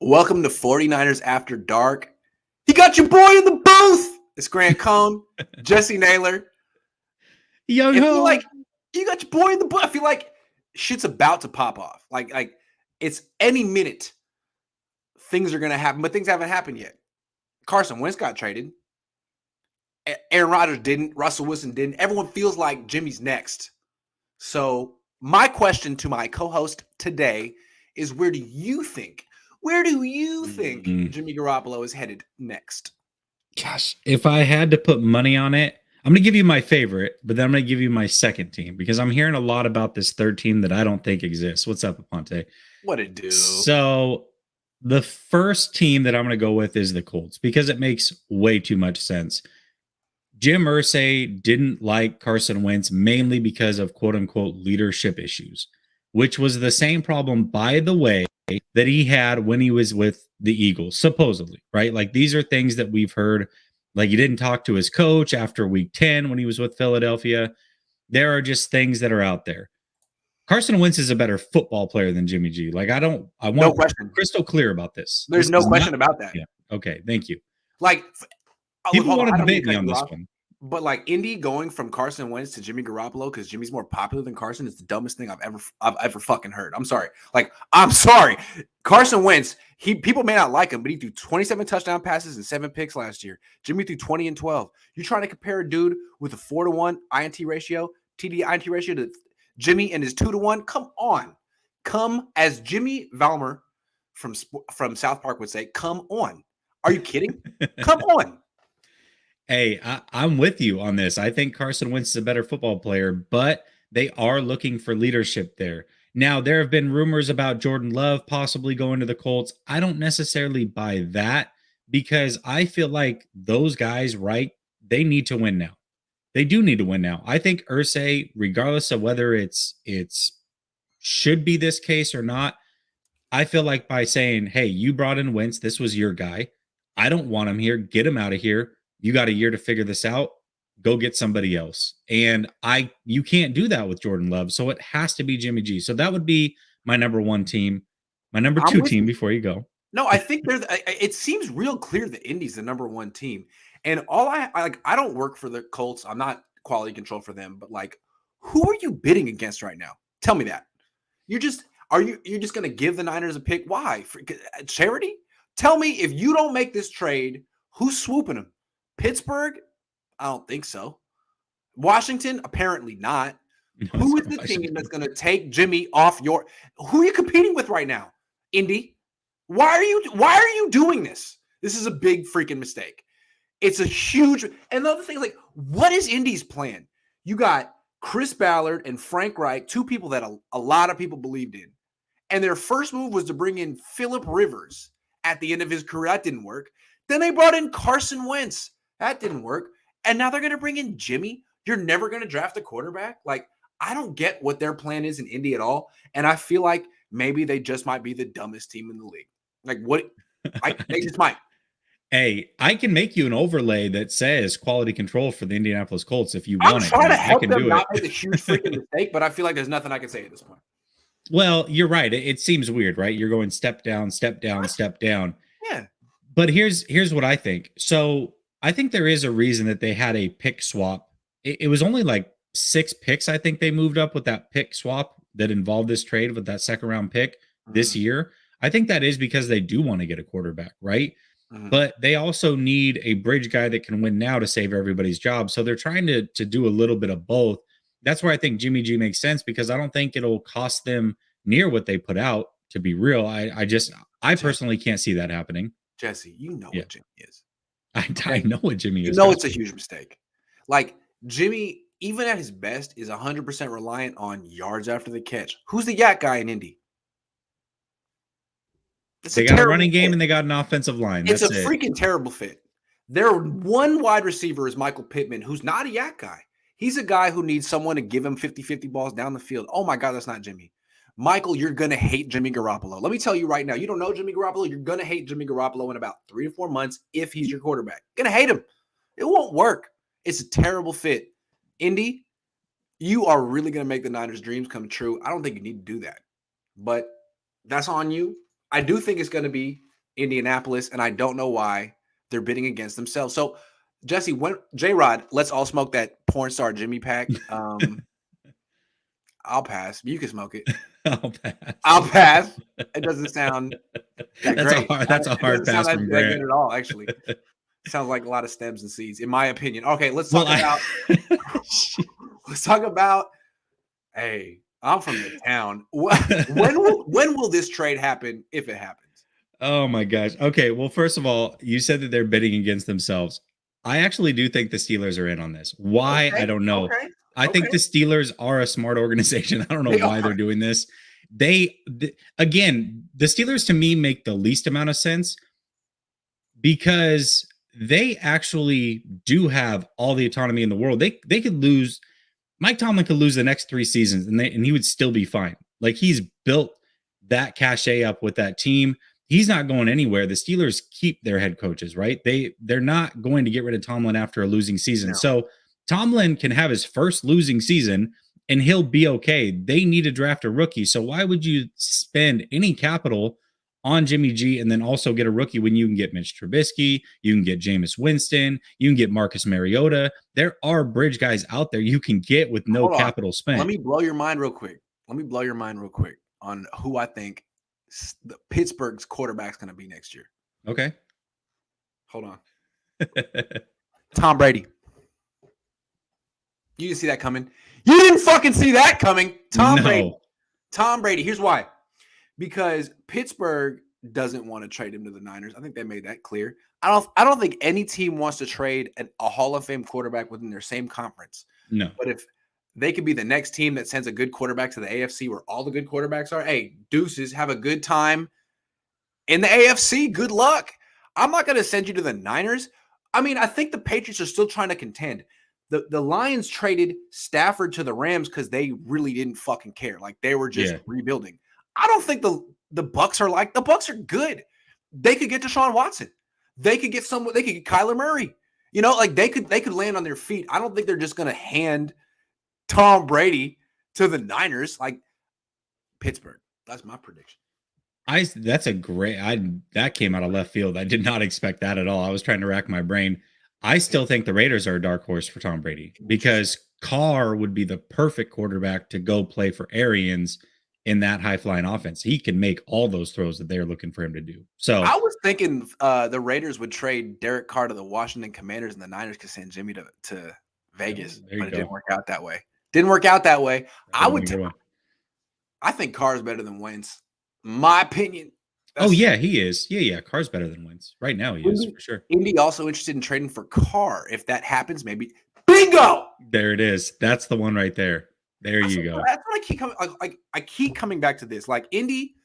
Welcome to 49ers After Dark. You got your boy in the booth. It's Grant Cohn, Jessie Naylor. Yo, I feel like you got your boy in the booth. I feel like shit's about to pop off. Like it's any minute things are going to happen, but things haven't happened yet. Carson Wentz got traded. Aaron Rodgers didn't. Russell Wilson didn't. Everyone feels like Jimmy's next. So my question to my co-host today is where do you think Jimmy Garoppolo is headed next? Gosh, if I had to put money on it, I'm going to give you my favorite, but then I'm going to give you my second team because I'm hearing a lot about this third team that I don't think exists. What's up, Aponte? What it do? So the first team that I'm going to go with is the Colts because it makes way too much sense. Jim Irsay didn't like Carson Wentz mainly because of quote unquote leadership issues, which was the same problem, by the way, that he had when he was with the Eagles, supposedly, right? Like these are things that we've heard. Like he didn't talk to his coach after week 10 when he was with Philadelphia. There are just things that are out there. Carson Wentz is a better football player than Jimmy G. Like I want to be crystal clear about this. There's no question about that. Yeah. Okay. Thank you. Like people want to debate me on this one. But like Indy going from Carson Wentz to Jimmy Garoppolo because Jimmy's more popular than Carson is the dumbest thing I've ever fucking heard. I'm sorry. I'm sorry. Carson Wentz, people may not like him, but he threw 27 touchdown passes and 7 picks last year. Jimmy threw 20 and 12. You're trying to compare a dude with a 4-to-1 INT ratio, TD-INT ratio to Jimmy and his 2-to-1? Come on. Come, as Jimmy Valmer from South Park would say, come on. Are you kidding? Come on. Hey, I'm with you on this. I think Carson Wentz is a better football player, but they are looking for leadership there. Now, there have been rumors about Jordan Love possibly going to the Colts. I don't necessarily buy that because I feel like those guys, right, they need to win now. They do need to win now. I think Irsay, regardless of whether it's should be this case or not, I feel like by saying, hey, you brought in Wentz, this was your guy. I don't want him here. Get him out of here. You got a year to figure this out. Go get somebody else. And you can't do that with Jordan Love. So it has to be Jimmy G. So that would be my number one team. My number two team before you go. No, I think it seems real clear that Indy's the number one team. And all I don't work for the Colts. I'm not quality control for them, but like, who are you bidding against right now? Tell me that. You're just going to give the Niners a pick? Why? For charity? Tell me if you don't make this trade, who's swooping them? Pittsburgh? I don't think so. Washington? Apparently not. No, who is the team that's going to take Jimmy off your? Who are you competing with right now? Indy? Why are you doing this? This is a big freaking mistake. It's a huge. And the other thing is like, what is Indy's plan? You got Chris Ballard and Frank Reich, two people that a lot of people believed in, and their first move was to bring in Phillip Rivers at the end of his career. That didn't work. Then they brought in Carson Wentz. That didn't work. And now they're going to bring in Jimmy. You're never going to draft a quarterback? Like, I don't get what their plan is in Indy at all. And I feel like maybe they just might be the dumbest team in the league. Like, what? They just might. Hey, I can make you an overlay that says quality control for the Indianapolis Colts if you want it. I'm trying to help them not make a huge freaking mistake, but I feel like there's nothing I can say at this point. Well, you're right. It seems weird, right? You're going step down, step down, step down. Yeah. But here's what I think. So I think there is a reason that they had a pick swap. It was only like 6 picks. I think they moved up with that pick swap that involved this trade with that second round pick this year. I think that is because they do want to get a quarterback, right? But they also need a bridge guy that can win now to save everybody's job. So they're trying to do a little bit of both. That's where I think Jimmy G makes sense because I don't think it'll cost them near what they put out, to be real. I personally can't see that happening. Jesse, you know what Jimmy is. I know what Jimmy is. You know it's a huge mistake. Like, Jimmy, even at his best, is 100% reliant on yards after the catch. Who's the yak guy in Indy? They got a running game and they got an offensive line. It's a freaking terrible fit. Their one wide receiver is Michael Pittman, who's not a yak guy. He's a guy who needs someone to give him 50-50 balls down the field. Oh, my God, that's not Jimmy. Michael, you're going to hate Jimmy Garoppolo. Let me tell you right now, you don't know Jimmy Garoppolo, you're going to hate Jimmy Garoppolo in about 3 to 4 months if he's your quarterback. Going to hate him. It won't work. It's a terrible fit. Indy, you are really going to make the Niners' dreams come true. I don't think you need to do that. But that's on you. I do think it's going to be Indianapolis, and I don't know why they're bidding against themselves. So, Jesse, when J-Rod, let's all smoke that porn star Jimmy pack. I'll pass. You can smoke it. I'll pass. I'll pass. It doesn't sound that That's great. That's a hard pass from that Grant. good at all, actually. Sounds like a lot of stems and seeds, in my opinion. Okay, let's talk about let's talk about. Hey, I'm from the town. When will this trade happen, if it happens? Oh my gosh. Okay, well, first of all, you said that they're bidding against themselves. I actually do think the Steelers are in on this. Why? Okay, I don't know. okay, I think the Steelers are a smart organization. I don't know why they're doing this. Again, the Steelers to me make the least amount of sense because they actually do have all the autonomy in the world. They could lose. Mike Tomlin could lose the next 3 seasons and he would still be fine. Like, he's built that cachet up with that team. He's not going anywhere. The Steelers keep their head coaches, right? They're not going to get rid of Tomlin after a losing season. No. So Tomlin can have his first losing season and he'll be okay. They need to draft a rookie. So why would you spend any capital on Jimmy G and then also get a rookie when you can get Mitch Trubisky, you can get Jameis Winston, you can get Marcus Mariota? There are bridge guys out there you can get with no capital spent. Let me blow your mind real quick. On who I think the Pittsburgh's quarterback's going to be next year. Okay. Hold on. Tom Brady. You didn't see that coming. You didn't fucking see that coming. Tom Brady. Here's why. Because Pittsburgh doesn't want to trade him to the Niners. I think they made that clear. I don't think any team wants to trade a Hall of Fame quarterback within their same conference. No. But if they could be the next team that sends a good quarterback to the AFC where all the good quarterbacks are, hey, deuces, have a good time in the AFC. Good luck. I'm not going to send you to the Niners. I mean, I think the Patriots are still trying to contend. The Lions traded Stafford to the Rams because they really didn't fucking care. Like, they were just rebuilding. I don't think the Bucks are like, the Bucks are good. They could get Deshaun Watson. They could get someone. They could get Kyler Murray. You know, like they could land on their feet. I don't think they're just going to hand Tom Brady to the Niners, like Pittsburgh. That's my prediction. That came out of left field. I did not expect that at all. I was trying to rack my brain. I still think the Raiders are a dark horse for Tom Brady because Carr would be the perfect quarterback to go play for Arians in that high-flying offense. He can make all those throws that they're looking for him to do. So I was thinking the Raiders would trade Derek Carr to the Washington Commanders and the Niners could send Jimmy to Vegas, but it didn't work out that way. I think Carr is better than Wentz. My opinion. He is. Yeah. Carr's better than Wentz. Right now, he is for sure. Indy also interested in trading for Carr. If that happens, maybe bingo. There it is. That's the one right there. There you go. That's what I keep coming. I keep coming back to this. Like, Indy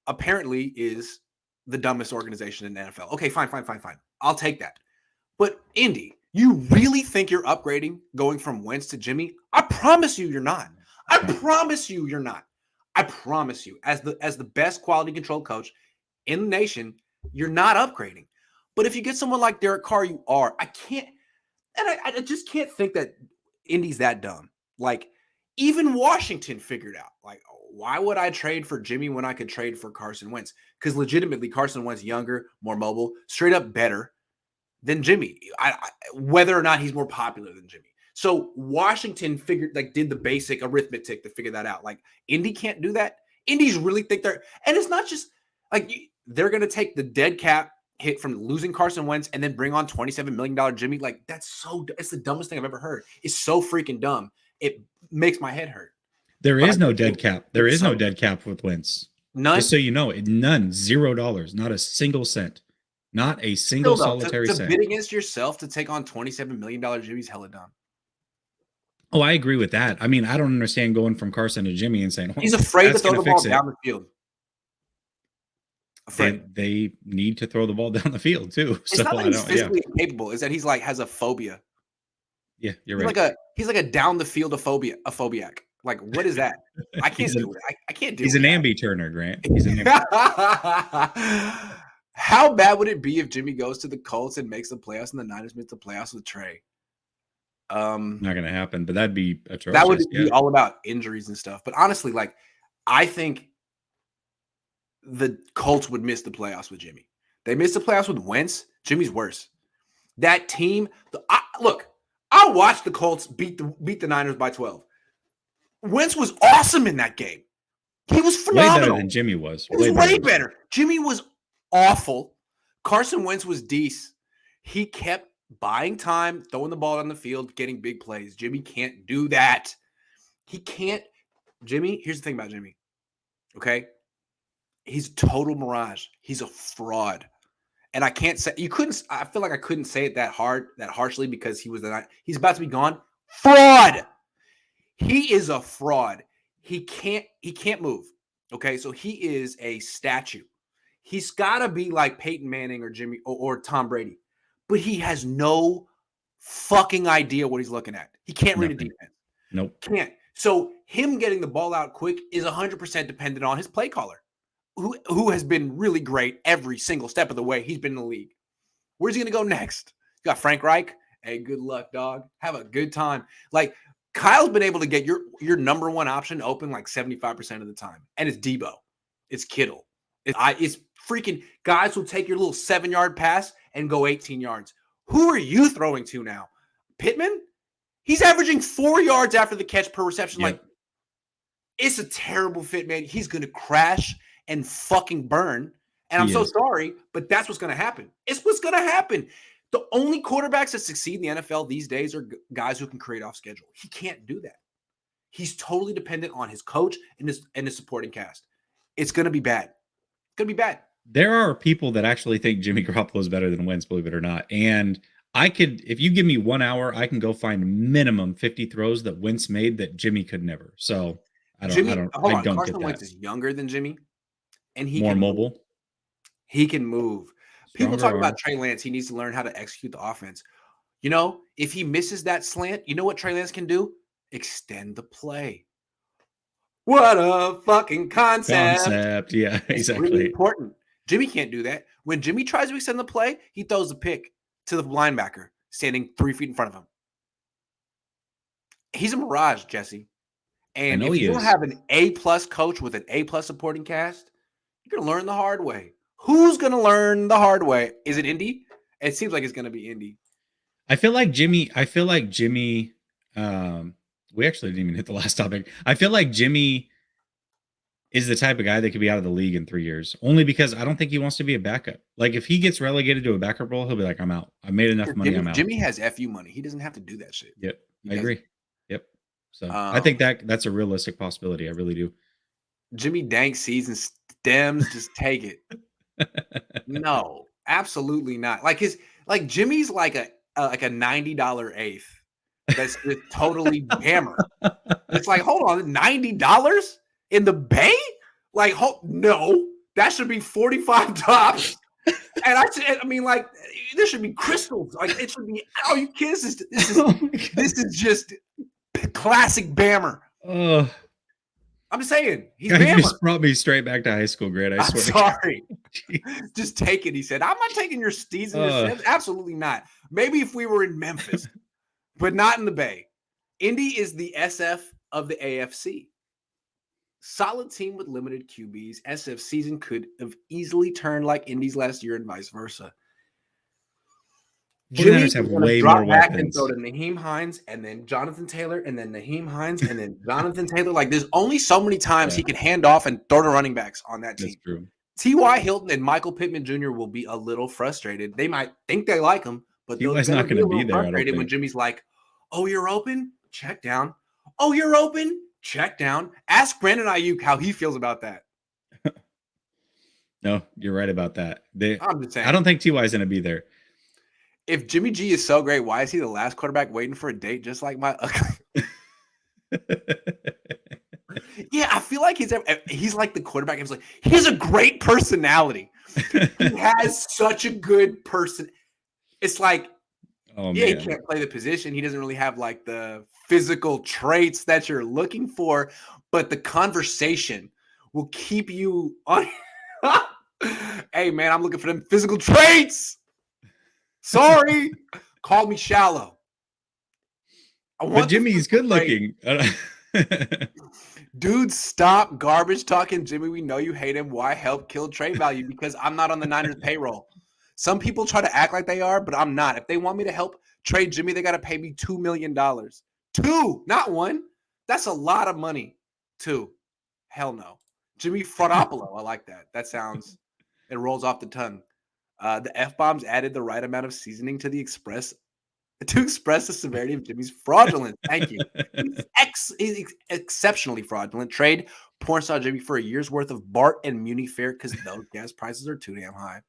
apparently is the dumbest organization in the NFL. Okay, fine. I'll take that. But Indy, you really think you're upgrading going from Wentz to Jimmy? I promise you, you're not. I promise you, you're not. I promise you, as the best quality control coach in the nation, you're not upgrading. But if you get someone like Derek Carr, you are. I just can't think that Indy's that dumb. Like, even Washington figured out, like, why would I trade for Jimmy when I could trade for Carson Wentz? Because legitimately, Carson Wentz younger, more mobile, straight up better than Jimmy. Whether or not he's more popular than Jimmy. So Washington did the basic arithmetic to figure that out. Like, Indy can't do that. Indies really think and it's not just like they're going to take the dead cap hit from losing Carson Wentz and then bring on $27 million Jimmy. Like, it's the dumbest thing I've ever heard. It's so freaking dumb. It makes my head hurt. There is no dead cap. There is no dead cap with Wentz. None. Just so you know, none. $0. Not a single cent. Not a single solitary cent. To bid against yourself to take on $27 million Jimmy's hella dumb. Oh, I agree with that. I mean, I don't understand going from Carson to Jimmy and saying, he's afraid to throw the ball down the field. They need to throw the ball down the field too. It's not that he's physically incapable. Is that he's like has a phobia. Yeah, you're right. He's like a down the field a phobiac. Like, what is that? I can't do it. I can't do it. He's an ambi-turner, Grant. He's an ambi. How bad would it be if Jimmy goes to the Colts and makes the playoffs and the Niners make the playoffs with Trey? Not gonna happen, but that'd be atrocious. That would be all about injuries and stuff. But honestly, like, I think the Colts would miss the playoffs with Jimmy. They missed the playoffs with Wentz. Jimmy's worse. That team, look, I watched the Colts beat the Niners by 12. Wentz was awesome in that game. He was phenomenal. Way better than Jimmy was. He was way better. Jimmy was awful. Carson Wentz was decent. He kept buying time, throwing the ball on the field, getting big plays. Jimmy can't do that. He can't. Jimmy, here's the thing about Jimmy. Okay? He's total mirage. He's a fraud. And I can't say I feel like I couldn't say it that harshly because he's about to be gone. Fraud. He is a fraud. He can't move. Okay, so he is a statue. He's got to be like Peyton Manning or Jimmy or Tom Brady, but he has no fucking idea what he's looking at. He can't read a defense. Nope. Can't. So him getting the ball out quick is 100% dependent on his play caller, who has been really great every single step of the way he's been in the league. Where's he going to go next? You got Frank Reich. Hey, good luck, dog. Have a good time. Like, Kyle's been able to get your number one option open like 75% of the time. And it's Debo. It's Kittle. It's freaking guys who take your little 7-yard pass and go 18 yards. Who are you throwing to now? Pittman? He's averaging 4 yards after the catch per reception. Yep. Like, it's a terrible fit, man. He's going to crash and fucking burn. And I'm so sorry, but that's what's going to happen. It's what's going to happen. The only quarterbacks that succeed in the NFL these days are guys who can create off schedule. He can't do that. He's totally dependent on his coach and his supporting cast. It's going to be bad. It's going to be bad. There are people that actually think Jimmy Garoppolo is better than Wentz, believe it or not. And if you give me 1 hour, I can go find minimum 50 throws that Wentz made that Jimmy could never. So I don't get Carson that. Wentz is younger than Jimmy, and he more can mobile. Move. He can move. People Stronger talk about Trey Lance. He needs to learn how to execute the offense. You know, if he misses that slant, you know what Trey Lance can do? Extend the play. What a fucking concept. Yeah, it's exactly. Really important. Jimmy can't do that. When Jimmy tries to extend the play, he throws a pick to the linebacker standing 3 feet in front of him. He's a mirage, Jesse. And if you don't have an A-plus coach with an A-plus supporting cast, you're going to learn the hard way. Who's going to learn the hard way? Is it Indy? It seems like it's going to be Indy. I feel like Jimmy, we actually didn't even hit the last topic. I feel like Jimmy is the type of guy that could be out of the league in 3 years, only because I don't think he wants to be a backup. Like, if he gets relegated to a backup role, he'll be like, I'm out. I made enough money. I'm out. Jimmy has FU money. He doesn't have to do that shit. Yep. I agree. Yep. So I think that's a realistic possibility. I really do. Jimmy Dank season stems, just take it. No, absolutely not. Jimmy's like a $90 eighth. That's just totally hammer. It's like, hold on, $90 in the Bay? Like, no, that should be $45. And there should be crystals. Like, it should be. Oh, you kids! This is just classic Bammer. I'm saying he's Bammer. You just brought me straight back to high school, Grant. I swear. Sorry. Just take it. He said, "I'm not taking your steez and your steps." Absolutely not. Maybe if we were in Memphis, but not in the Bay. Indy is the SF of the AFC. Solid team with limited QBs. SF season could have easily turned like Indy's last year and vice versa. Jimmy's have way more weapons. And throw to Naheem Hines and then Jonathan Taylor and then Naheem Hines and then Jonathan Taylor. Like, there's only so many times he can hand off and throw to running backs on that team. That's true. T.Y. Hilton and Michael Pittman Jr. will be a little frustrated. They might think they like him, but they're not going to be there. When Jimmy's like, "Oh, you're open? Check down. Oh, you're open? Check down." Ask Brandon Ayuk how he feels about that. No, you're right about that. I'm just saying. I don't think T.Y. is going to be there. If Jimmy G is so great, why is he the last quarterback waiting for a date just like my Yeah, I feel like he's like the quarterback. He's like, he has a great personality. He has such a good person. It's like, he can't play the position. He doesn't really have like the physical traits that you're looking for, but the conversation will keep you on. Hey, man, I'm looking for them physical traits. Sorry, call me shallow. But Jimmy's good looking. Dude, stop garbage talking, Jimmy. We know you hate him. Why help kill trade value? Because I'm not on the Niners payroll. Some people try to act like they are, but I'm not. If they want me to help trade Jimmy, they got to pay me $2 million. Two, not one. That's a lot of money. Two. Hell no. Jimmy Fraudopolo. I like that. That sounds, it rolls off the tongue. The F-bombs added the right amount of seasoning to express the severity of Jimmy's fraudulence. Thank you. He's exceptionally fraudulent. Trade porn star Jimmy for a year's worth of BART and Muni fare because those gas prices are too damn high.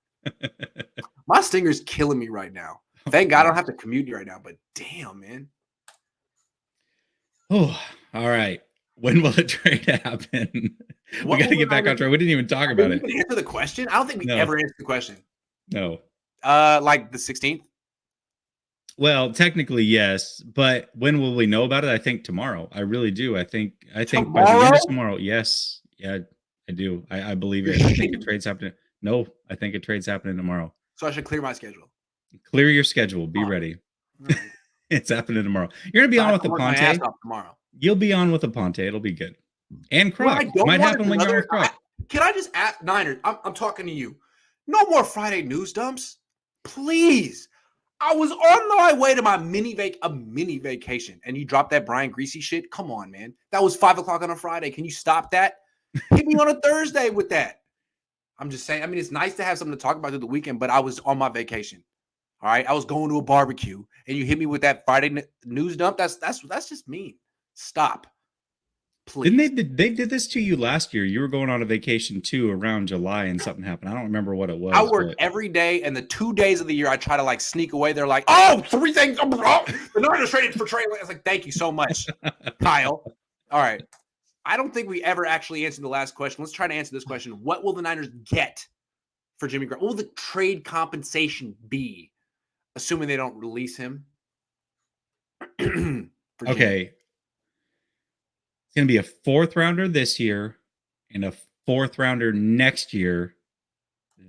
My stinger's killing me right now. Thank God I don't have to commute right now, but damn, man. Oh, all right. When will the trade happen? We got to get back on track. We didn't even talk about it. Answer the question. I don't think we ever answered the question. No. Like the 16th. Well, technically, yes, but when will we know about it? I think tomorrow. I really do. I think by the end of tomorrow. Yes. Yeah, I do. I believe it. I think the trade's happening. No, I think a trade's happening tomorrow. So I should clear my schedule. Clear your schedule. Be ready. Right. It's happening tomorrow. You're gonna be on with the Ponte tomorrow. You'll be on with the Ponte. It'll be good. And Croc. Might happen when you're on with Croc. Can I just ask Niners? I'm talking to you. No more Friday news dumps, please. I was on my way to my mini vacation, and you dropped that Brian Greasy shit. Come on, man. That was 5:00 on a Friday. Can you stop that? Hit me on a Thursday with that. I'm just saying. I mean, it's nice to have something to talk about through the weekend, but I was on my vacation. All right, I was going to a barbecue, and you hit me with that Friday news dump. That's just mean. Stop, please. Didn't they did this to you last year? You were going on a vacation too around July, and something happened. I don't remember what it was. I work every day, and the 2 days of the year I try to like sneak away. They're like, "Oh, 3 things." The Niners traded for Trey. I was like, "Thank you so much, Kyle." All right, I don't think we ever actually answered the last question. Let's try to answer this question. What will the Niners get for Jimmy Garoppolo? What will the trade compensation be, assuming they don't release him? Okay. It's going to be a 4th rounder this year and a 4th rounder next year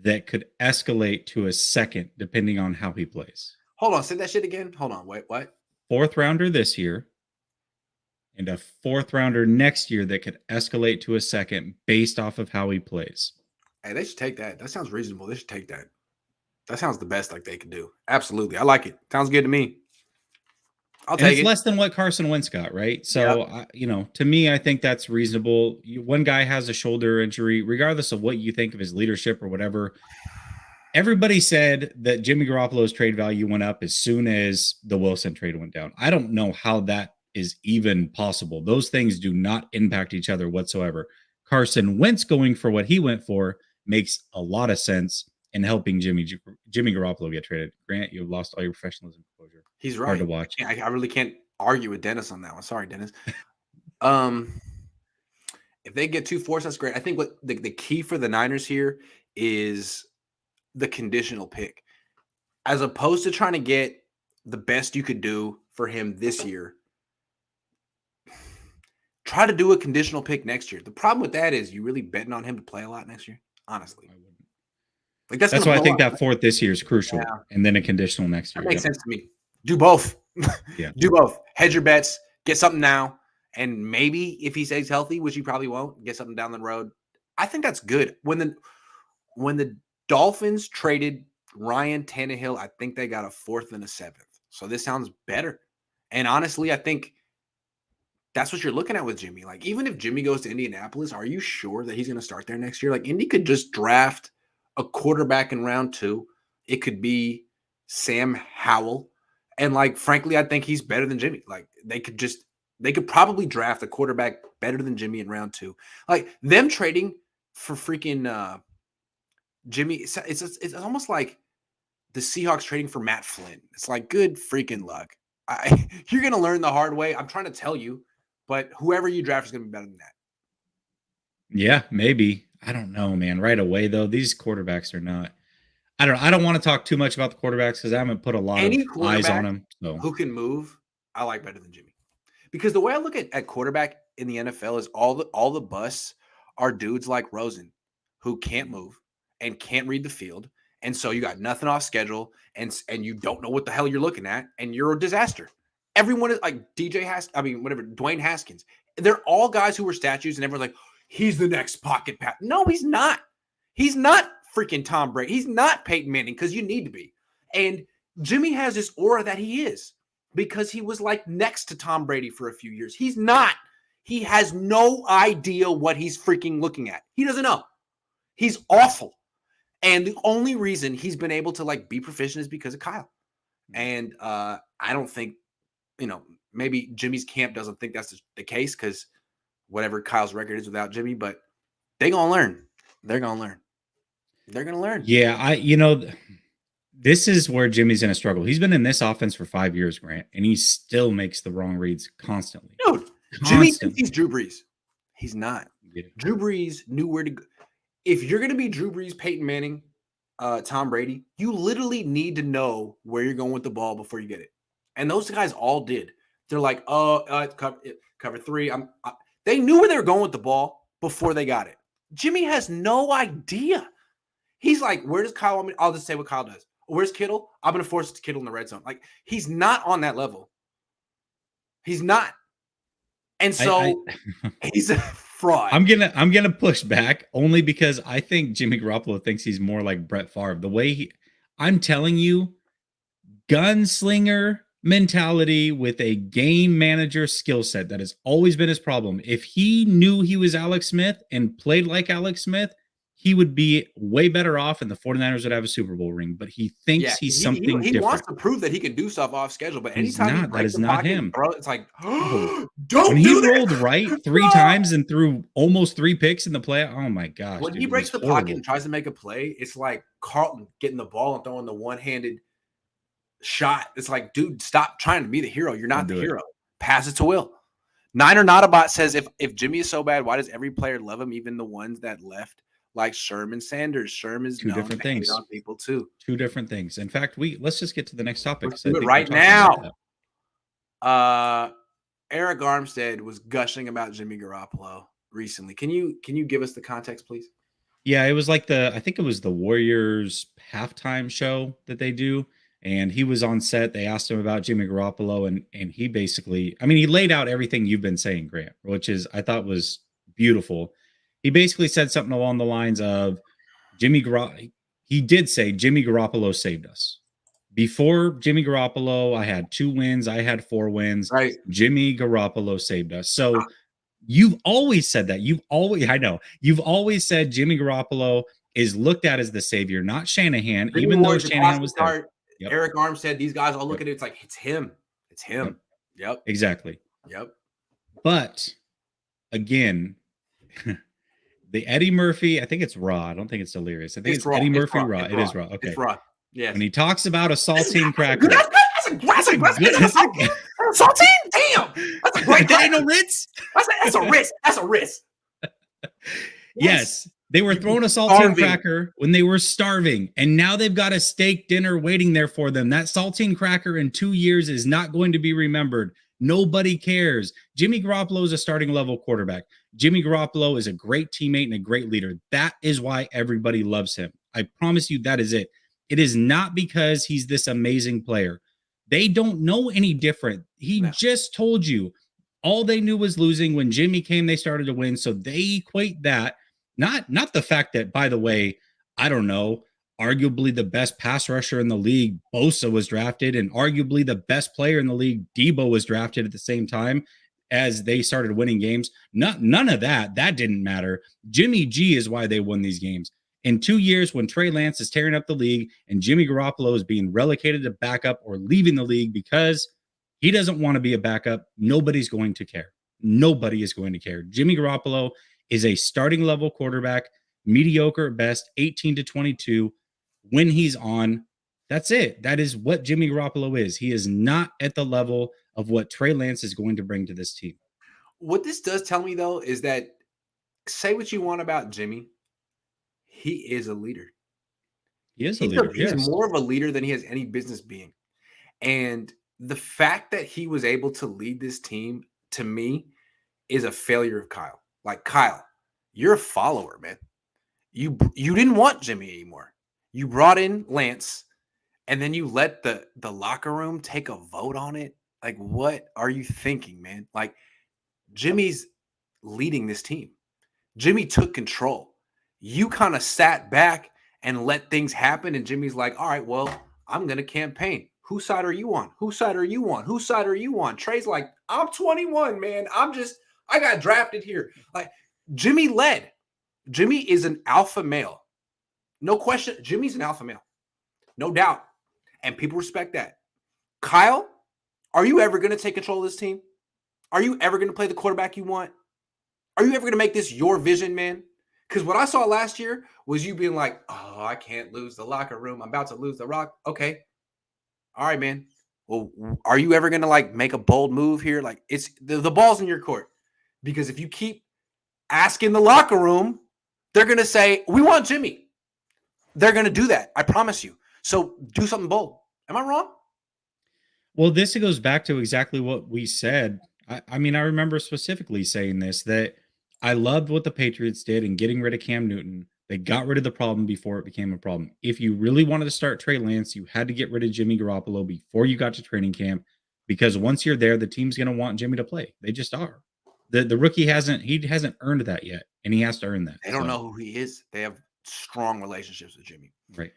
that could escalate to a 2nd depending on how he plays. Hold on. Say that shit again. Hold on. Wait, what? 4th rounder this year and a 4th rounder next year that could escalate to a 2nd based off of how he plays. Hey, they should take that. That sounds reasonable. They should take that. That sounds the best like they could do. Absolutely. I like it. Sounds good to me. I'll take it. It's less than what Carson Wentz got, right? So, yep. To me, I think that's reasonable. One guy has a shoulder injury, regardless of what you think of his leadership or whatever. Everybody said that Jimmy Garoppolo's trade value went up as soon as the Wilson trade went down. I don't know how that is even possible. Those things do not impact each other whatsoever. Carson Wentz going for what he went for makes a lot of sense in helping Jimmy Garoppolo get traded. Grant, you've lost all your professionalism composure. He's right. Hard to watch. I really can't argue with Dennis on that one. Sorry, Dennis. If they get 2 fourths, that's great. I think what the key for the Niners here is the conditional pick. As opposed to trying to get the best you could do for him this year, try to do a conditional pick next year. The problem with that is you really betting on him to play a lot next year, honestly. Like that's why I think that 4th this year is crucial, and then a conditional next year. That makes sense to me. Do both. Yeah, do both. Hedge your bets. Get something now, and maybe if he stays healthy, which he probably won't, get something down the road. I think that's good. When the Dolphins traded Ryan Tannehill, I think they got a 4th and a 7th. So this sounds better. And honestly, I think that's what you're looking at with Jimmy. Like, even if Jimmy goes to Indianapolis, are you sure that he's going to start there next year? Like, Indy could just draft a quarterback in round 2. It could be Sam Howell. And like, frankly, I think he's better than Jimmy. Like, they could probably draft a quarterback better than Jimmy in round 2. Like, them trading for freaking Jimmy, it's almost like the Seahawks trading for Matt Flynn. It's like, good freaking luck. You're going to learn the hard way. I'm trying to tell you, but whoever you draft is going to be better than that. Yeah, maybe. I don't know, man. Right away, though, these quarterbacks are not. I don't want to talk too much about the quarterbacks because I haven't put a lot of eyes on them. So. Who can move, I like better than Jimmy. Because the way I look at quarterback in the NFL is all the busts are dudes like Rosen who can't move and can't read the field. And so you got nothing off schedule and you don't know what the hell you're looking at and you're a disaster. Everyone is like Dwayne Haskins. They're all guys who were statues and everyone's like, he's the next pocket pat. No, he's not. He's not freaking Tom Brady. He's not Peyton Manning because you need to be. And Jimmy has this aura that he is because he was like next to Tom Brady for a few years. He's not. He has no idea what he's freaking looking at. He doesn't know. He's awful. And the only reason he's been able to like be proficient is because of Kyle. And I don't think, maybe Jimmy's camp doesn't think that's the case because whatever Kyle's record is without Jimmy, but they're going to learn. They're going to learn. They're going to learn. Yeah, this is where Jimmy's going to struggle. He's been in this offense for 5 years, Grant, and he still makes the wrong reads constantly. Dude, Jimmy thinks he's Drew Brees. He's not. Yeah. Drew Brees knew where to go. If you're going to be Drew Brees, Peyton Manning, Tom Brady, you literally need to know where you're going with the ball before you get it. And those guys all did. They're like, cover three. They knew where they were going with the ball before they got it. Jimmy has no idea. He's like, where does Kyle want me? I'll just say what Kyle does. Where's Kittle? I'm going to force it to Kittle in the red zone. Like, he's not on that level. He's not. And so he's a fraud. I'm gonna push back only because I think Jimmy Garoppolo thinks he's more like Brett Favre. The way I'm telling you, gunslinger mentality with a game manager skill set that has always been his problem. If he knew he was Alex Smith and played like Alex Smith, he would be way better off and the 49ers would have a Super Bowl ring. But he thinks he's something different. He wants to prove that he can do stuff off schedule, but anytime he breaks the pocket, him. Bro, it's like, don't when he rolled right 3 times and threw almost 3 picks in the play. Oh my gosh. When he breaks the pocket and tries to make a play, it's like Carlton getting the ball and throwing the one-handed shot. It's like, dude, stop trying to be the hero. You're not the hero. Pass it to Will. Niner Notabot says if Jimmy is so bad, why does every player love him, even the ones that left? Like Sherman Sanders. Sherman's 2 different things on people too. 2 different things. In fact, let's just get to the next topic. Let's do it right now. Eric Armstead was gushing about Jimmy Garoppolo recently. Can you give us the context, please? Yeah, it was like I think it was the Warriors halftime show that they do. And he was on set. They asked him about Jimmy Garoppolo, and he basically, he laid out everything you've been saying, Grant, which is I thought was beautiful. He basically said something along the lines of he did say Jimmy Garoppolo saved us. Before Jimmy Garoppolo, I had 2 wins. I had 4 wins. Right. Jimmy Garoppolo saved us. So you've always said that. You've always said Jimmy Garoppolo is looked at as the savior, not Shanahan, even though Shanahan was there. Yep. Eric Armstead, these guys all look at it. It's like, it's him. It's him. Yep. Exactly. Yep. But again, the Eddie Murphy, I think it's Raw. I don't think it's Delirious. I think it's Eddie Murphy Raw. It is Raw. Okay. It's Raw. Yeah. When he talks about a saltine cracker. That's a saltine? Damn. That's a great. That ain't no Ritz. That's a Ritz. That's a Ritz. Yes. They were throwing a saltine cracker when they were starving, and now they've got a steak dinner waiting there for them. That saltine cracker in 2 years is not going to be remembered. Nobody cares. Jimmy Garoppolo is a starting level quarterback. Jimmy Garoppolo is a great teammate and a great leader. That is why everybody loves him. I promise you that is it. It is not because he's this amazing player. They don't know any different. He just told you all they knew was losing. When Jimmy came, they started to win. So they equate that. Not the fact that, by the way, I don't know, arguably the best pass rusher in the league, Bosa, was drafted, and arguably the best player in the league, Debo, was drafted at the same time as they started winning games. None of that. That didn't matter. Jimmy G is why they won these games. In 2 years, when Trey Lance is tearing up the league and Jimmy Garoppolo is being relegated to backup or leaving the league because he doesn't want to be a backup, nobody's going to care. Nobody is going to care. Jimmy Garoppolo is a starting level quarterback, mediocre at best, 18 to 22. When he's on, that's it. That is what Jimmy Garoppolo is. He is not at the level of what Trey Lance is going to bring to this team. What this does tell me, though, is that say what you want about Jimmy, he is a leader. He is a leader. He's more of a leader than he has any business being. And the fact that he was able to lead this team, to me, is a failure of Kyle. Like, Kyle, you're a follower, man. You didn't want Jimmy anymore. You brought in Lance, and then you let the locker room take a vote on it. Like, what are you thinking, man? Like, Jimmy's leading this team. Jimmy took control. You kind of sat back and let things happen. And Jimmy's like, all right, well, I'm going to campaign. Whose side are you on? Whose side are you on? Whose side are you on? Trey's like, I'm 21, man. I got drafted here. Like, Jimmy led. Jimmy is an alpha male. No question. Jimmy's an alpha male. No doubt. And people respect that. Kyle, are you ever going to take control of this team? Are you ever going to play the quarterback you want? Are you ever going to make this your vision, man? Because what I saw last year was you being like, oh, I can't lose the locker room. I'm about to lose the rock. Okay. All right, man. Well, are you ever going to like make a bold move here? Like it's the ball's in your court. Because if you keep asking the locker room, they're going to say, we want Jimmy. They're going to do that. I promise you. So do something bold. Am I wrong? Well, this goes back to exactly what we said. I mean, I remember specifically saying this, that I loved what the Patriots did in getting rid of Cam Newton. They got rid of the problem before it became a problem. If you really wanted to start Trey Lance, you had to get rid of Jimmy Garoppolo before you got to training camp, because once you're there, the team's going to want Jimmy to play. They just are. The rookie hasn't earned that yet, and he has to earn that. They don't know who he is. They have strong relationships with Jimmy. Right.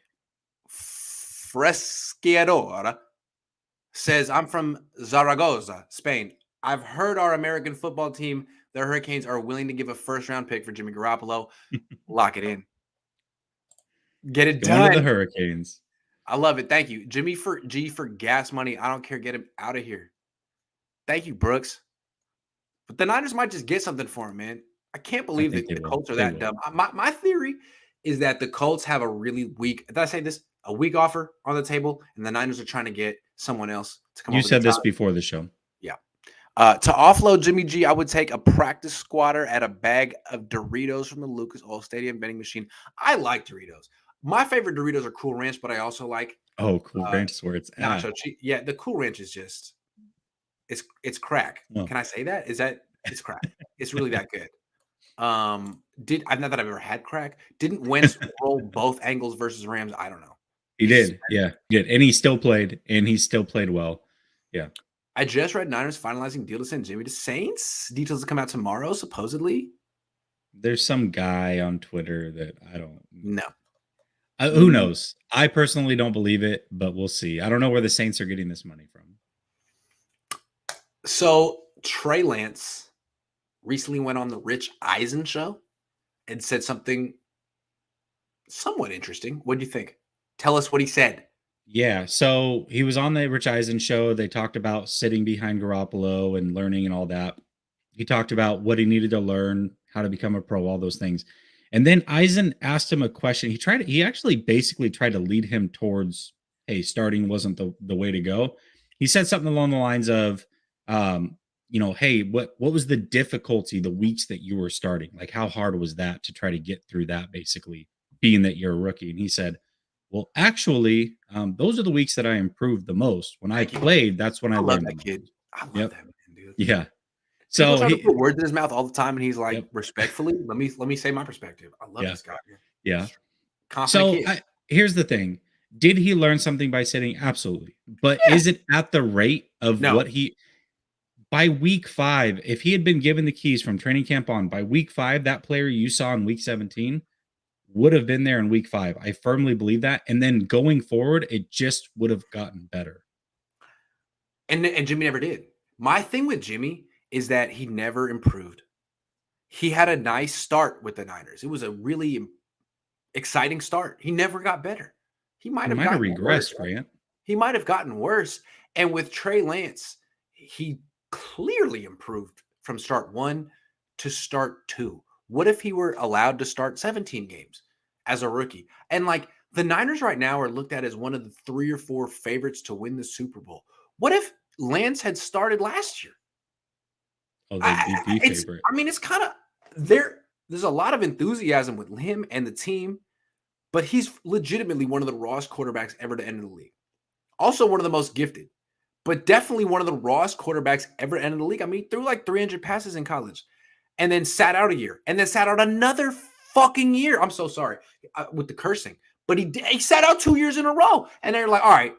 Fresqueador says, I'm from Zaragoza, Spain. I've heard our American football team, the Hurricanes, are willing to give a first-round pick for Jimmy Garoppolo. Lock it in. Get it done. Going to the Hurricanes. I love it. Thank you. Jimmy for gas money. I don't care. Get him out of here. Thank you, Brooks. But the Niners might just get something for him, man. I can't believe that the Colts are that dumb. My theory is that the Colts have a really weak, did I say this? A weak offer on the table, and the Niners are trying to get someone else to come over. You said this before the show. Yeah. To offload Jimmy G, I would take a practice squatter at a bag of Doritos from the Lucas Oil Stadium vending machine. I like Doritos. My favorite Doritos are Cool Ranch, but I also like Cool Ranch is where it's at. Yeah, the Cool Ranch is just it's crack. Oh. Can I say that? It's crack. It's really that good. Not that I've ever had crack. Didn't Wentz roll both angles versus Rams? I don't know. He did. Yeah, he did. And he still played well. Yeah. I just read Niners finalizing deal to send Jimmy to Saints. Details to come out tomorrow, supposedly. There's some guy on Twitter that I don't know. Who knows? I personally don't believe it, but we'll see. I don't know where the Saints are getting this money from. So Trey Lance recently went on the Rich Eisen show and said something somewhat interesting. What do you think? Tell us what he said. Yeah, so he was on the Rich Eisen show. They talked about sitting behind Garoppolo and learning and all that. He talked about what he needed to learn, how to become a pro, all those things. And then Eisen asked him a question. He actually basically tried to lead him towards, hey, starting wasn't the way to go. He said something along the lines of, hey, what was the difficulty the weeks that you were starting? Like, how hard was that to try to get through that, basically, being that you're a rookie? And he said, well, actually, those are the weeks that I improved the most. When I played, that's when I learned. That kid. I love that man, dude. Yeah. So he put words in his mouth all the time, and he's like, respectfully, let me say my perspective. I love this guy. Yeah. So here's the thing. Did he learn something by sitting? Absolutely. But is it at the rate of what he by week 5, if he had been given the keys from training camp on, by week 5, that player you saw in week 17 would have been there in week 5. I firmly believe that. And then going forward, it just would have gotten better. And Jimmy never did. My thing with Jimmy is that he never improved. He had a nice start with the Niners. It was a really exciting start. He never got better. He might have regressed, Grant. He might have gotten worse. And with Trey Lance, he clearly improved from start 1 to start 2. What if he were allowed to start 17 games as a rookie? And like the Niners right now are looked at as one of the 3 or 4 favorites to win the Super Bowl. What if Lance had started last year? Oh, they'd be favorite. I mean, it's kind of there's a lot of enthusiasm with him and the team, but he's legitimately one of the rawest quarterbacks ever to enter the league. Also one of the most gifted, but definitely one of the rawest quarterbacks ever to enter the league. I mean, he threw like 300 passes in college and then sat out a year and then sat out another fucking year. I'm so sorry with the cursing, but he sat out 2 years in a row. And they're like, all right,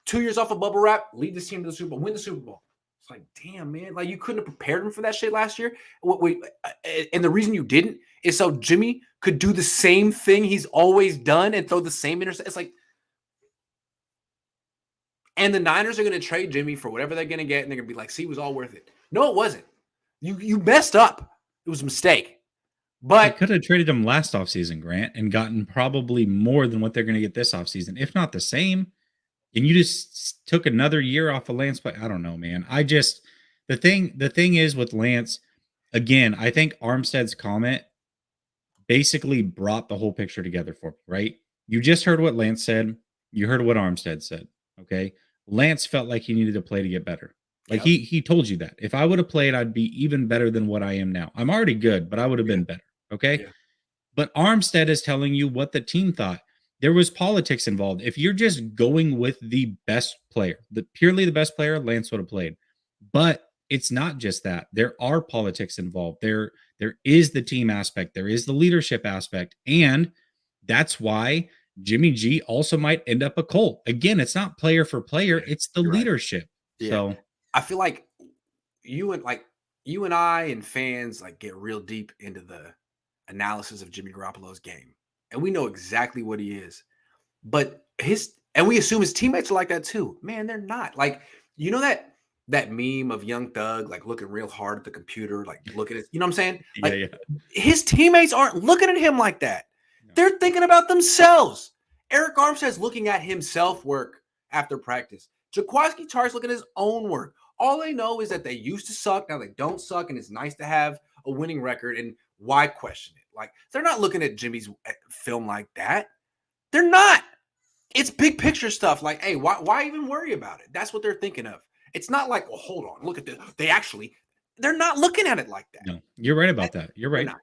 2 years off of bubble wrap, lead this team to the Super Bowl, win the Super Bowl. It's like, damn, man, like you couldn't have prepared him for that shit last year. And the reason you didn't is so Jimmy could do the same thing he's always done and throw the same interception. It's like, and the Niners are going to trade Jimmy for whatever they're going to get, and they're going to be like, see, it was all worth it. No, it wasn't. You messed up. It was a mistake. They But could have traded him last offseason, Grant, and gotten probably more than what they're going to get this offseason, if not the same. And you just took another year off of Lance play. I don't know, man. The thing is with Lance, again, I think Armstead's comment basically brought the whole picture together for me, right? You just heard what Lance said. You heard what Armstead said. Okay. Lance felt like he needed to play to get better. Like yep, he told you that. If I would have played, I'd be even better than what I am now. I'm already good, but I would have yeah, been better. Okay. yeah, But Armstead is telling you what the team thought. There was politics involved. If you're just going with the best player, purely the best player, Lance would have played. But it's not just that. There are politics involved. There is the team aspect. There is the leadership aspect. And that's why Jimmy G also might end up a Colt. Again, it's not player for player, yeah. it's the You're right. leadership. Yeah. So I feel like you and I and fans like get real deep into the analysis of Jimmy Garoppolo's game. And we know exactly what he is. But we assume his teammates are like that too. Man, they're not. Like, you know that meme of Young Thug like looking real hard at the computer, like look at it. You know what I'm saying? yeah, Like yeah. his teammates aren't looking at him like that. No. They're thinking about themselves. Eric Armstead's looking at himself work after practice. Jaquaski Tartt's looking at his own work. All they know is that they used to suck, now they don't suck, and it's nice to have a winning record. And why question it? Like, they're not looking at Jimmy's film like that. They're not. It's big picture stuff. Like, hey, why even worry about it? That's what they're thinking of. It's not like, well, hold on, look at this. They're not looking at it like that. No, you're right about that. You're They're right. not.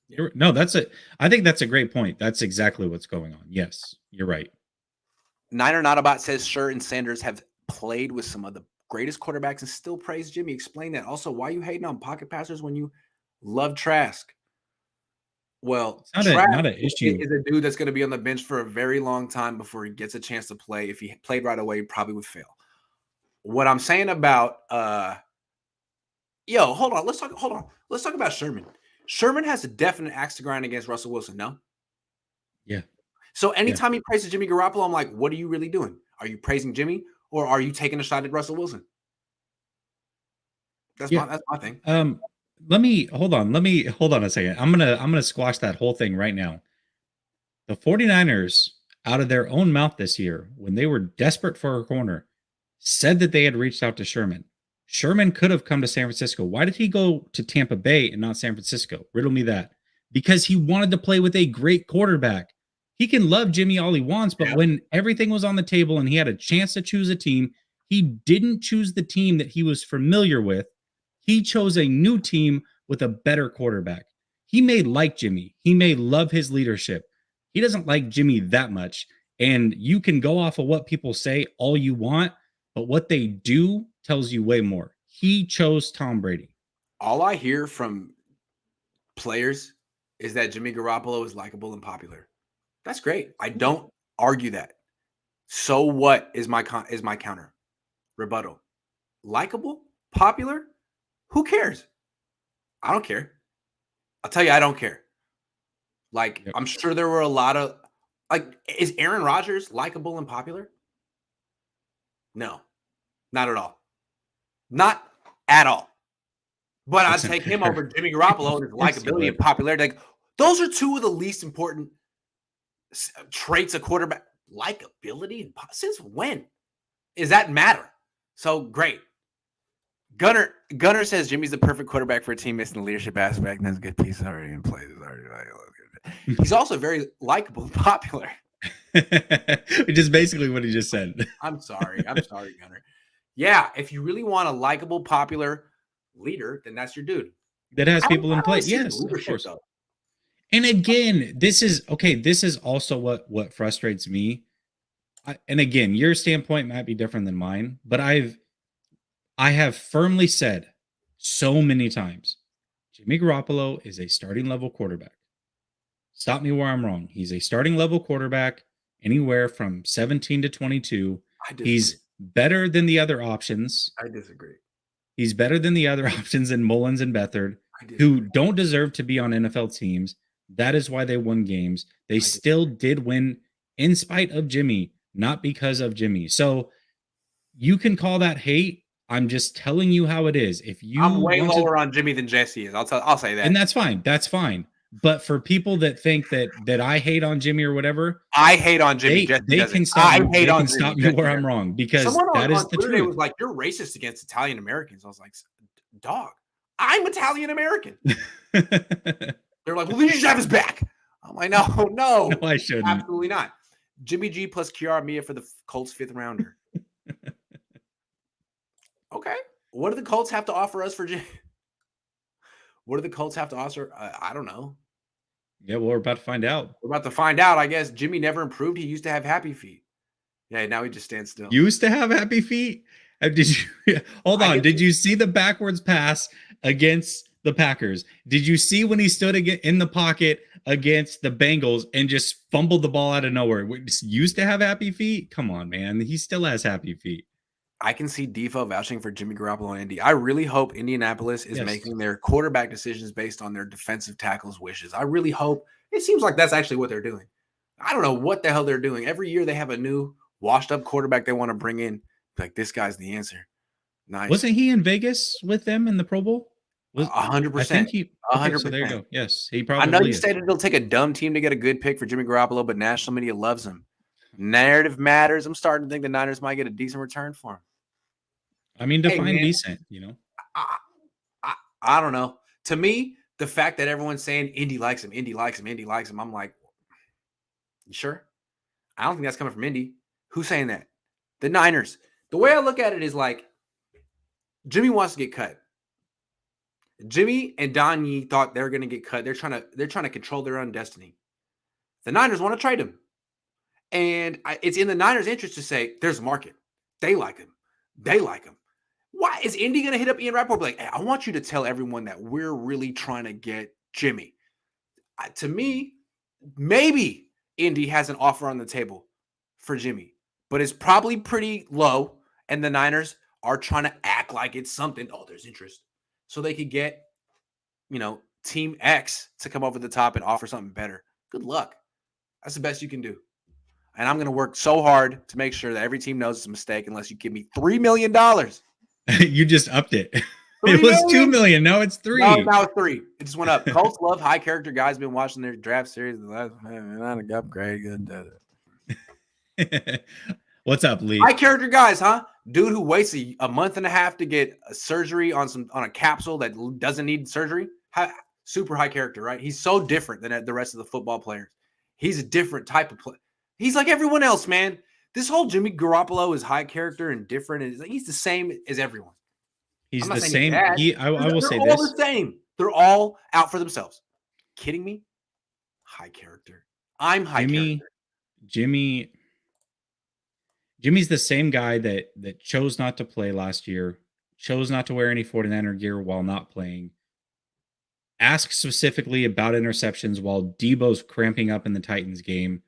Yeah. No, I think that's a great point. That's exactly what's going on. Yes, you're right. Niner Notabot says Scher and Sanders have played with some of the greatest quarterbacks and still praise Jimmy. Explain that. Also, why you hating on pocket passers when you love Trask? Well, It's Trask not an issue. is a dude that's going to be on the bench for a very long time before he gets a chance to play. If he played right away, he probably would fail. What I'm saying about hold on. Let's talk about Sherman. Sherman has a definite axe to grind against Russell Wilson, no? Yeah. So Yeah. anytime he praises Jimmy Garoppolo, I'm like, what are you really doing? Are you praising Jimmy or are you taking a shot at Russell Wilson? That's Yeah. my thing. Let me hold on a second. I'm gonna squash that whole thing right now. The 49ers, out of their own mouth this year, when they were desperate for a corner, said that they had reached out to Sherman. Sherman could have come to San Francisco. Why did he go to Tampa Bay and not San Francisco? Riddle me that. Because he wanted to play with a great quarterback. He can love Jimmy all he wants, but Yeah. when everything was on the table and he had a chance to choose a team, he didn't choose the team that he was familiar with. He chose a new team with a better quarterback. He may like Jimmy. He may love his leadership. He doesn't like Jimmy that much. And you can go off of what people say all you want, but what they do tells you way more. He chose Tom Brady. All I hear from players is that Jimmy Garoppolo is likable and popular. That's great. I don't argue that. So what is my counter rebuttal? Likable, popular? Who cares? I don't care. I'll tell you, I don't care. Like, Yep. I'm sure there were a lot of is Aaron Rodgers likable and popular? No, not at all. Not at all. But I'd Listen, take him over Jimmy Garoppolo and his of course you likability and would. popularity. Like, those are two of the least important traits of quarterback. Likability and since when does that matter? So great. Gunner says Jimmy's the perfect quarterback for a team missing the leadership aspect. That's a good piece already in place. He's also very likable and popular. Which is basically what he just said. I'm sorry, Gunner. Yeah, if you really want a likable, popular leader, then that's your dude. That has I don't, people I in don't really place. see the Yes, of leadership course. though. And again, this is also what frustrates me. And again, your standpoint might be different than mine, but I have firmly said so many times, Jimmy Garoppolo is a starting level quarterback. Stop me where I'm wrong. He's a starting level quarterback anywhere from 17 to 22. I disagree. He's better than the other options. I disagree. He's better than the other options in Mullins and Beathard, I disagree. who don't deserve to be on NFL teams. That is why they won games. They still did win in spite of Jimmy, not because of Jimmy. So you can call that hate. I'm just telling you how it is. If you I'm way want to, lower on Jimmy than Jesse is. I'll say that. and that's fine. That's fine. But for people that think that I hate on Jimmy or whatever, I hate on Jimmy. Jesse they doesn't. can stop I me. hate They on can Jimmy. stop me Jesse where I'm doesn't. wrong because Someone that is on the Twitter today truth. was like, "You're racist against Italian Americans." I was like, "Dog, I'm Italian American." They're like, "Well, then you should have his back." I'm like, "No, No, I shouldn't. absolutely not." Jimmy G plus Kiara Mia for the Colts 5th rounder. Okay, what do the Colts have to offer us for Jimmy? What do the Colts have to offer? I don't know. Yeah, well, we're about to find out. We're about to find out. I guess Jimmy never improved. He used to have happy feet. Yeah, now he just stands still. Used to have happy feet. Did you hold on? Did you see the backwards pass against the Packers? Did you see when he stood in the pocket against the Bengals and just fumbled the ball out of nowhere? Used to have happy feet? Come on, man. He still has happy feet. I can see Defo vouching for Jimmy Garoppolo and Indy. I really hope Indianapolis is making their quarterback decisions based on their defensive tackles' wishes. I really hope. It seems like that's actually what they're doing. I don't know what the hell they're doing. Every year they have a new washed-up quarterback they want to bring in. Like, this guy's the answer. Nice. Wasn't he in Vegas with them in the Pro Bowl? 100%. I think he. Okay, 100%. so there you go. Yes, he probably. I know you stated it'll take a dumb team to get a good pick for Jimmy Garoppolo, but national media loves him. Narrative matters. I'm starting to think the Niners might get a decent return for him. I mean, define decent, you know. I don't know. To me, the fact that everyone's saying Indy likes him, Indy likes him, Indy likes him, I'm like, you sure? I don't think that's coming from Indy. Who's saying that? The Niners. The way I look at it is like, Jimmy wants to get cut. Jimmy and Don Yee thought they were going to get cut. They're trying to control their own destiny. The Niners want to trade him. And it's in the Niners' interest to say, there's a market. They like him. They like him. Why is Indy going to hit up Ian Rappaport? Be like, hey, I want you to tell everyone that we're really trying to get Jimmy. To me, maybe Indy has an offer on the table for Jimmy, but it's probably pretty low. And the Niners are trying to act like it's something. Oh, there's interest. So they could get, Team X to come over the top and offer something better. Good luck. That's the best you can do. And I'm going to work so hard to make sure that every team knows it's a mistake unless you give me $3 million. You just upped it. It was $2 million. Now it's 3. No, now it's 3. It just went up. Colts love high character guys. Been watching their draft series. Not a upgrade. What's up, Lee? High character guys, huh? Dude who waits a month and a half to get a surgery on a capsule that doesn't need surgery. Super high character, right? He's so different than the rest of the football players. He's a different type of player. He's like everyone else, man. This whole Jimmy Garoppolo is high character and different. He's the same as everyone. He's the same. I will say this. They're all the same. They're all out for themselves. Kidding me? High character. I'm high character. Jimmy's the same guy that chose not to play last year, chose not to wear any 49er gear while not playing. Asked specifically about interceptions while Debo's cramping up in the Titans game,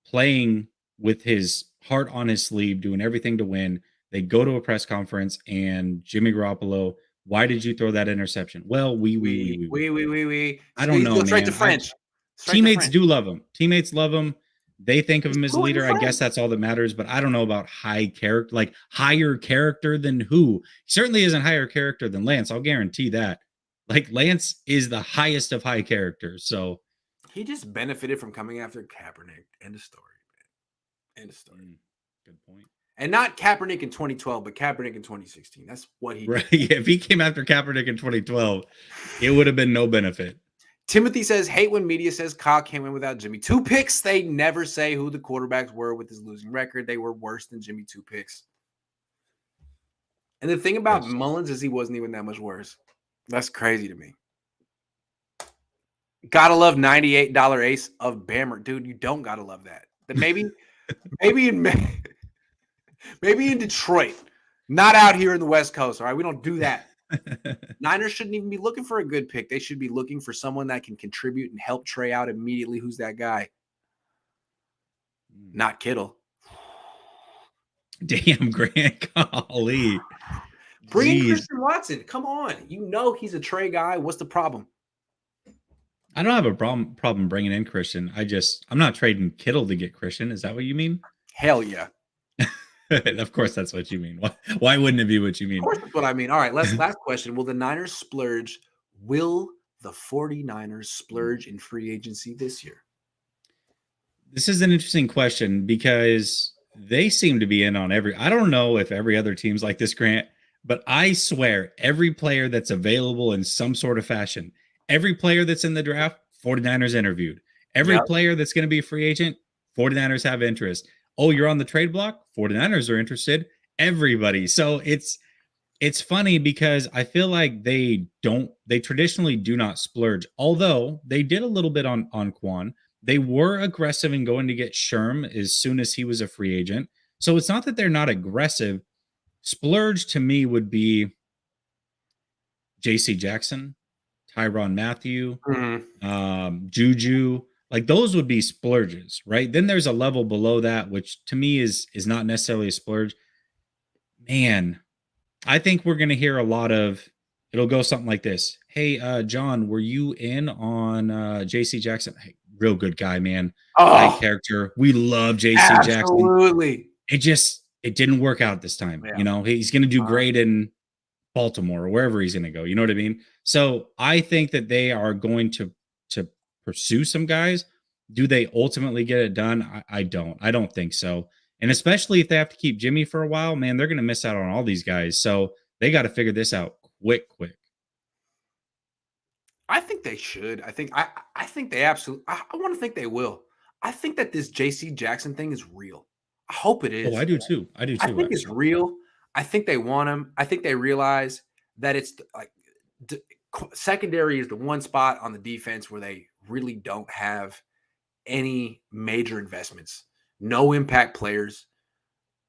playing with his heart on his sleeve, doing everything to win. They go to a press conference and Jimmy Garoppolo, why did you throw that interception? Well, we. I don't know, straight to French. Teammates do love him. Teammates love him. They think of him as a leader. I guess that's all that matters, but I don't know about high character, like higher character than who. He certainly isn't higher character than Lance. I'll guarantee that. Like Lance is the highest of high characters. So he just benefited from coming after Kaepernick. End of story, man. End of story. Good point. And not Kaepernick in 2012, but Kaepernick in 2016. That's what he did. Yeah, if he came after Kaepernick in 2012, it would have been no benefit. Timothy says, hate when media says Kyle can't win without Jimmy. 2 picks. They never say who the quarterbacks were with his losing record. They were worse than Jimmy 2 picks. And the thing about Mullins is he wasn't even that much worse. That's crazy to me. Gotta love $98 ace of Bammer. Dude, you don't gotta love that. But maybe in Detroit, not out here in the West Coast. All right, we don't do that. Niners shouldn't even be looking for a good pick. They should be looking for someone that can contribute and help Trey out immediately. Who's that guy? Not Kittle. Damn, Grant. Golly. Bring in Christian Watson. Come on. You know he's a Trey guy. What's the problem? I don't have a problem bringing in Christian. I'm not trading Kittle to get Christian. Is that what you mean? Hell yeah. Of course, that's what you mean. Why wouldn't it be what you Of mean? course, that's what I mean. All right, last question. Will the Niners splurge? Will the 49ers splurge in free agency this year? This is an interesting question because they seem to be in on every. I don't know if every other team's like this, Grant, but I swear every player that's available in some sort of fashion, every player that's in the draft, 49ers interviewed. Every Yep. player that's going to be a free agent, 49ers have interest. Oh, you're on the trade block? 49ers are interested. Everybody. So it's funny because I feel like they traditionally do not splurge, although they did a little bit on Quan. They were aggressive in going to get Sherm as soon as he was a free agent. So it's not that they're not aggressive. Splurge to me would be JC Jackson, Tyron Matthew, Mm-hmm. Juju. Like those would be splurges, right? Then there's a level below that, which to me is not necessarily a splurge. Man, I think we're going to hear a lot of it'll go something like this. Hey, John, were you in on JC Jackson? Hey, real good guy, man. High Oh, character. We love JC Jackson. absolutely. It didn't work out this time. Yeah. You know, he's going to do Uh, great in Baltimore or wherever he's going to go. You know what I mean? So I think that they are going to pursue some guys. Do they ultimately get it done? I don't. I don't think so. And especially if they have to keep Jimmy for a while, man, they're going to miss out on all these guys. So they got to figure this out quick. I think they should. I think they absolutely. I want to think they will. I think that this J.C. Jackson thing is real. I hope it Oh, I is. do too. I do I too, think it's actually. real. I think they want him. I think they realize that it's like d- secondary is the one spot on the defense where they really don't have any major investments, no impact players.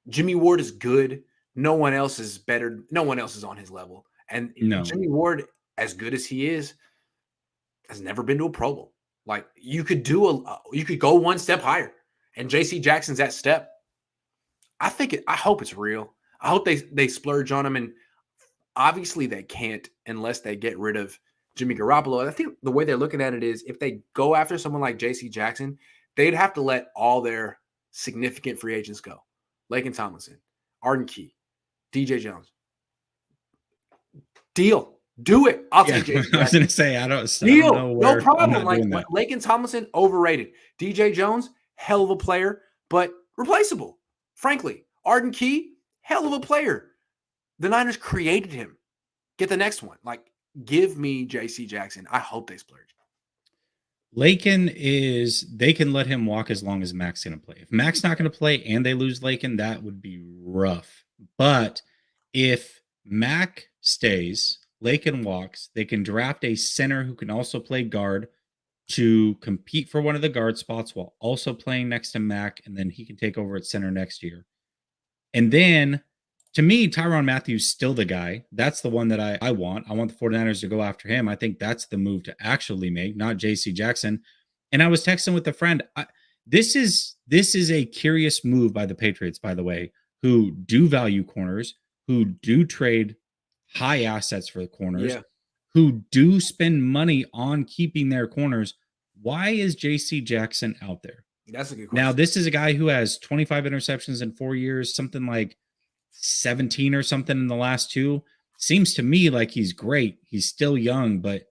Jimmy Ward is good. No one else is better. No one else is on his level. And No, Jimmy Ward, as good as he is, has never been to a Pro Bowl. Like you could go one step higher, and J.C. Jackson's that step. I hope it's real. I hope they splurge on him, and obviously they can't unless they get rid of Jimmy Garoppolo. And I think the way they're looking at it is if they go after someone like J.C. Jackson, they'd have to let all their significant free agents go. Lakin Tomlinson, Arden Key, DJ Jones. Deal. Do it. I'll yeah, take J.C. I was Jackson. gonna say I don't know Deal. No where I'm problem. not Like doing that. Lakin Tomlinson, overrated. DJ Jones, hell of a player, but replaceable. Frankly, Arden Key, hell of a player. The Niners created him. Get the next one. Like, give me J.C. Jackson. I hope they splurge. Lakin they can let him walk as long as Mac's going to play. If Mac's not going to play and they lose Lakin, that would be rough. But if Mac stays, Lakin walks, they can draft a center who can also play guard to compete for one of the guard spots while also playing next to Mac, and then he can take over at center next year. And then to me, Tyron Matthews still the guy. That's the one that I want. I want the 49ers to go after him. I think that's the move to actually make, not JC Jackson. And I was texting with a friend. This is a curious move by the Patriots, by the way, who do value corners, who do trade high assets for the corners, Yeah, who do spend money on keeping their corners. Why is JC Jackson out there? that's a good Now, question. this is a guy who has 25 interceptions in 4 years, something like 17 or something in the last two. Seems to me like he's great. He's still young, but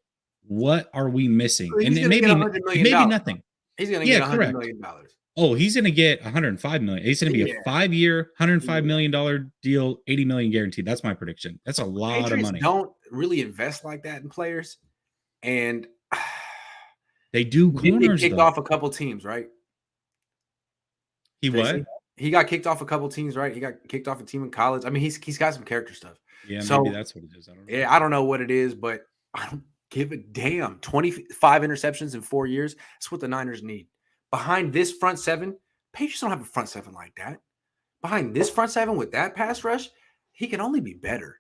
what are we missing? And He's it going to may get be $100 it million. may be nothing. He's going to Yeah, get $100 correct. million. Oh, he's going to get 105 million. He's going to be Yeah. a 5-year, $105 Yeah. million deal, 80 million guaranteed. That's my prediction. That's a lot of Patriots money. don't really invest like that in players. And They do he did get corners kicked though. off a couple teams, right? He JC? what? He got kicked off a couple teams, right? He got kicked off a team in college. I mean, he's got some character stuff. Yeah, So maybe that's what it is. I don't know. yeah, I don't know what it is, but I don't give a damn. 25 interceptions in 4 years. That's what the Niners need. Behind this front seven, Patriots don't have a front seven like that. Behind this front seven with that pass rush, he can only be better.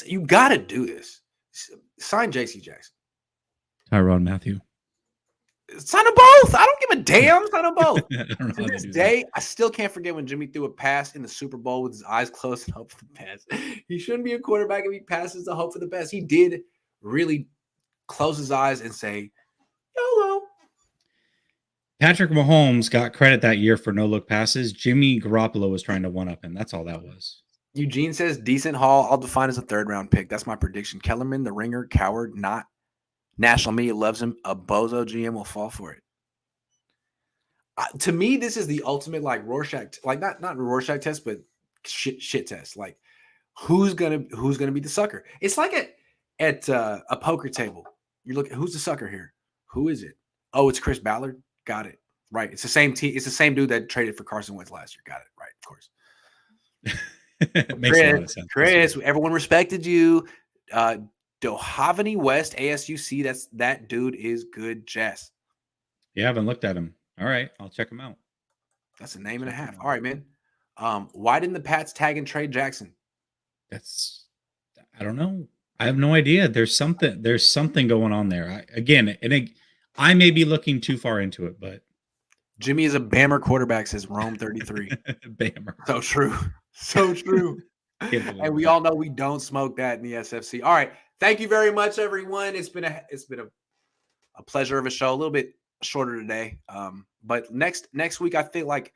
You got to do this. Sign J.C. Jackson. Tyron Matthew. Sign them both. I don't give a damn. Sign them both. I don't know To how they this do that. day, I still can't forget when Jimmy threw a pass in the Super Bowl with his eyes closed and hope for the best. He shouldn't be a quarterback if he passes to hope for the best. He did really close his eyes and say, YOLO. Patrick Mahomes got credit that year for no-look passes. Jimmy Garoppolo was trying to one-up him. That's all that was. Eugene says, decent haul. I'll define as a third-round pick. That's my prediction. Kellerman, the ringer, coward, not. National media loves him. A bozo GM will fall for it. To me, this is the ultimate like Rorschach, like not Rorschach test, but shit test. Like who's gonna be the sucker? It's like at a poker table. You look at who's the sucker here. Who is it? Oh, it's Chris Ballard. Got it. Right. It's the same team. It's the same dude that traded for Carson Wentz last year. Got it. Right. Of course. Makes a lot of sense. Chris, everyone respected you. Dohavani West, ASUC. That dude is good, Jess. You haven't looked at him. All right, I'll check him out. That's a name and a half. All right, man. Why didn't the Pats tag and trade Jackson? I don't know. I have no idea. There's something going on there. I may be looking too far into it, but Jimmy is a Bammer quarterback, says Rome 33. Bammer. So true. So true. And we all know we don't smoke that in the SFC. All right. Thank you very much, everyone. It's been a pleasure of a show. A little bit shorter today. But next week, I feel like,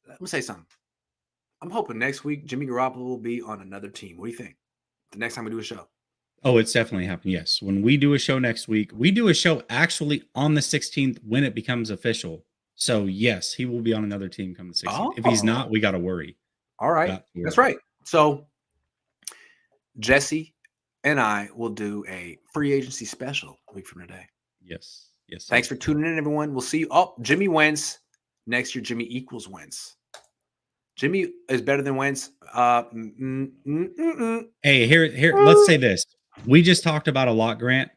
let me say something. I'm hoping next week Jimmy Garoppolo will be on another team. What do you think? The next time we do a show. Oh, it's definitely happening. Yes. When we do a show next week, we do a show actually on the 16th when it becomes official. So yes, he will be on another team come the 16th. Oh. If he's not, we got to worry. All right. That's right. So Jesse and I will do a free agency special a week from today. Yes. Yes. Thanks for tuning in, everyone. We'll see you. Oh, Jimmy Wentz. Next year, Jimmy equals Wentz. Jimmy is better than Wentz. Hey, here. Let's say this. We just talked about a lot, Grant.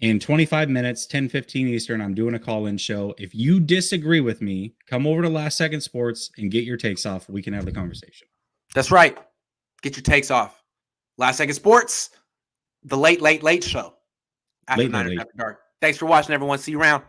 In 25 minutes, 10:15 Eastern, I'm doing a call-in show. If you disagree with me, come over to Last Second Sports and get your takes off. We can have the conversation. That's right. Get your takes off. Last Second Sports, the late show. After 9 or after dark. Thanks for watching, everyone. See you around.